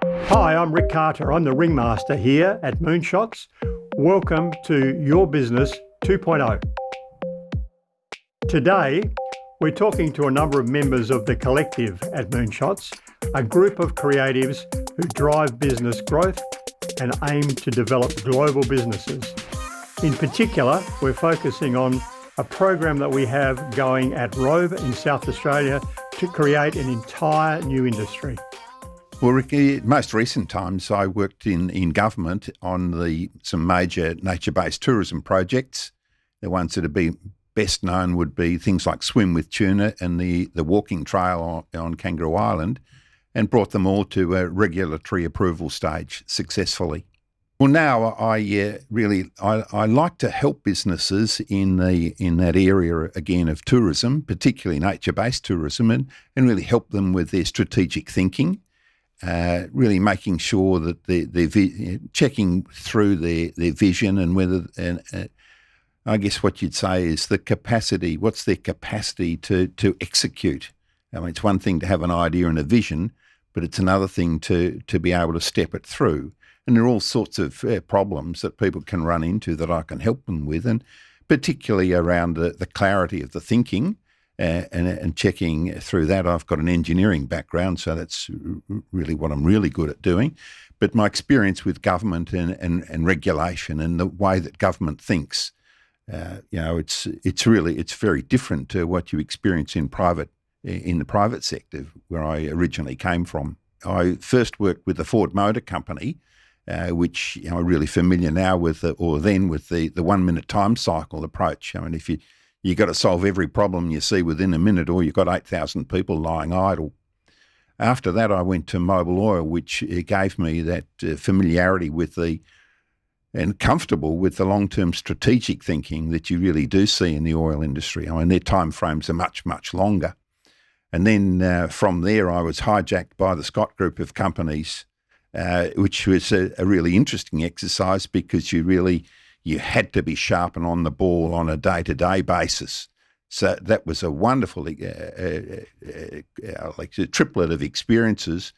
Hi, I'm Rick Carter. I'm the ringmaster here at Moonshots. Welcome to Your Business 2.0. Today, we're talking to a number of members of the collective at Moonshots, a group of creatives who drive business growth and aim to develop global businesses. In particular, we're focusing on a program that we have going at Rove in South Australia to create an entire new industry. Well, Ricky, most recent times I worked in government on some major nature-based tourism projects. The ones that would be best known would be things like Swim with Tuna and the walking trail on Kangaroo Island, and brought them all to a regulatory approval stage successfully. Well, now I like to help businesses in that area again of tourism, particularly nature-based tourism, and really help them with their strategic thinking. Really making sure that they're checking through their vision and whether, I guess what you'd say is the capacity, what's their capacity to execute. I mean, it's one thing to have an idea and a vision, but it's another thing to be able to step it through. And there are all sorts of problems that people can run into that I can help them with, and particularly around the clarity of the thinking. And checking through that. I've got an engineering background, so that's really what I'm really good at doing. But my experience with government and regulation and the way that government thinks, it's very different to what you experience in the private sector, where I originally came from. I first worked with the Ford Motor Company, which I'm really familiar now with, the 1 minute time cycle approach. I mean, if you got to solve every problem you see within a minute, or you've got 8,000 people lying idle. After that, I went to Mobil Oil, which gave me that familiarity and comfortable with the long-term strategic thinking that you really do see in the oil industry. I mean, their time frames are much, much longer. And then from there, I was hijacked by the Scott Group of companies, which was a really interesting exercise, because you had to be sharp and on the ball on a day-to-day basis. So that was a wonderful a triplet of experiences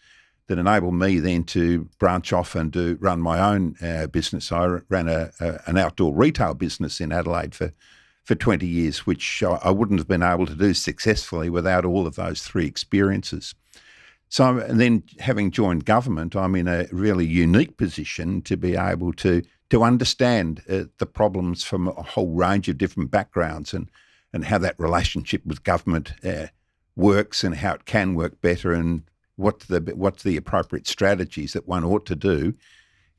that enabled me then to branch off and run my own business. I ran an outdoor retail business in Adelaide for 20 years, which I wouldn't have been able to do successfully without all of those three experiences. So then, having joined government, I'm in a really unique position to be able to understand the problems from a whole range of different backgrounds, and how that relationship with government works, and how it can work better, and what's the appropriate strategies that one ought to do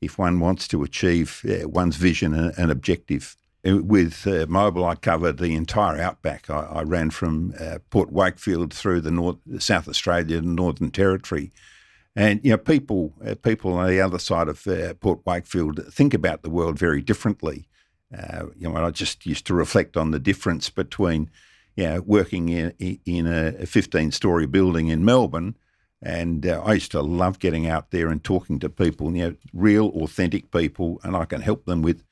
if one wants to achieve one's vision and objective. With Mobil, I covered the entire outback. I ran from Port Wakefield through the South Australia and Northern Territory. And people on the other side of Port Wakefield think about the world very differently. I just used to reflect on the difference between working in a 15-storey building in Melbourne, and I used to love getting out there and talking to people, real, authentic people, and I can help them with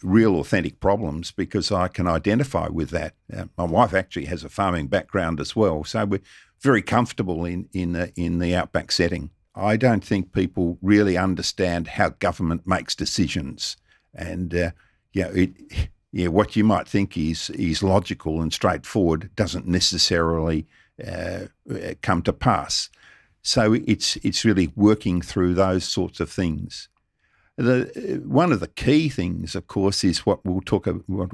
real, authentic problems because I can identify with that. My wife actually has a farming background as well, so we're very comfortable in the outback setting. I don't think people really understand how government makes decisions, and what you might think is logical and straightforward doesn't necessarily come to pass. So it's really working through those sorts of things. One of the key things, of course, is what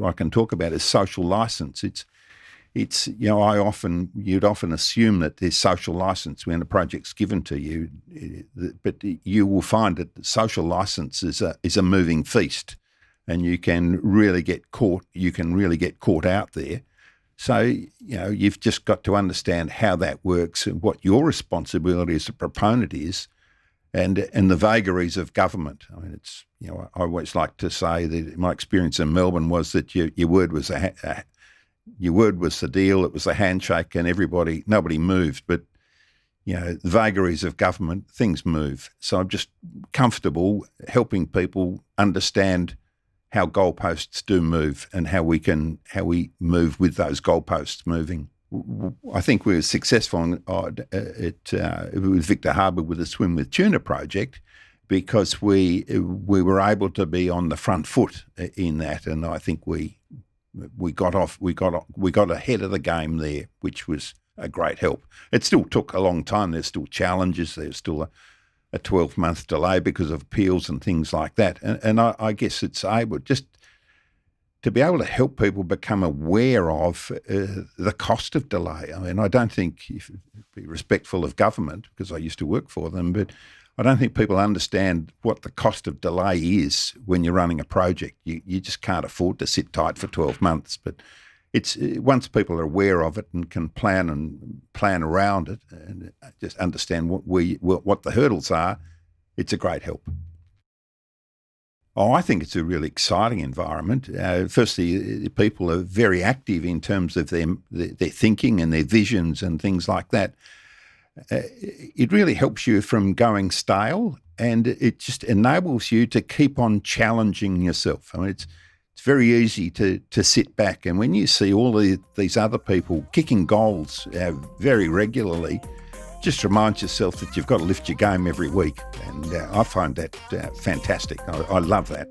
I can talk about is social license. You'd often assume that there's social license when a project's given to you, but you will find that social license is a moving feast, and you can really get caught. You can really get caught out there. So you've just got to understand how that works and what your responsibility as a proponent is, and the vagaries of government. I mean, I always like to say that my experience in Melbourne was that your word was your word was the deal. It was a handshake, and nobody moved. But the vagaries of government, things move. So I'm just comfortable helping people understand how goalposts do move and how we move with those goalposts moving. I think we were successful with Victor Harbour with the Swim with Tuna project because we were able to be on the front foot in that, and I think we got ahead of the game there, which was a great help. It still took a long time. There's still challenges. There's still a 12-month delay because of appeals and things like that. And I guess it's able just to be able to help people become aware of the cost of delay. I mean, I don't think, if be respectful of government, because I used to work for them, but I don't think people understand what the cost of delay is when you're running a project. You just can't afford to sit tight for 12 months. But it's once people are aware of it and can plan around it and just understand what the hurdles are, it's a great help. Oh, I think it's a really exciting environment. Firstly, people are very active in terms of their thinking and their visions and things like that. It really helps you from going stale, and it just enables you to keep on challenging yourself. I mean, it's very easy to sit back, and when you see all these other people kicking goals very regularly, just remind yourself that you've got to lift your game every week, and I find that fantastic. I love that.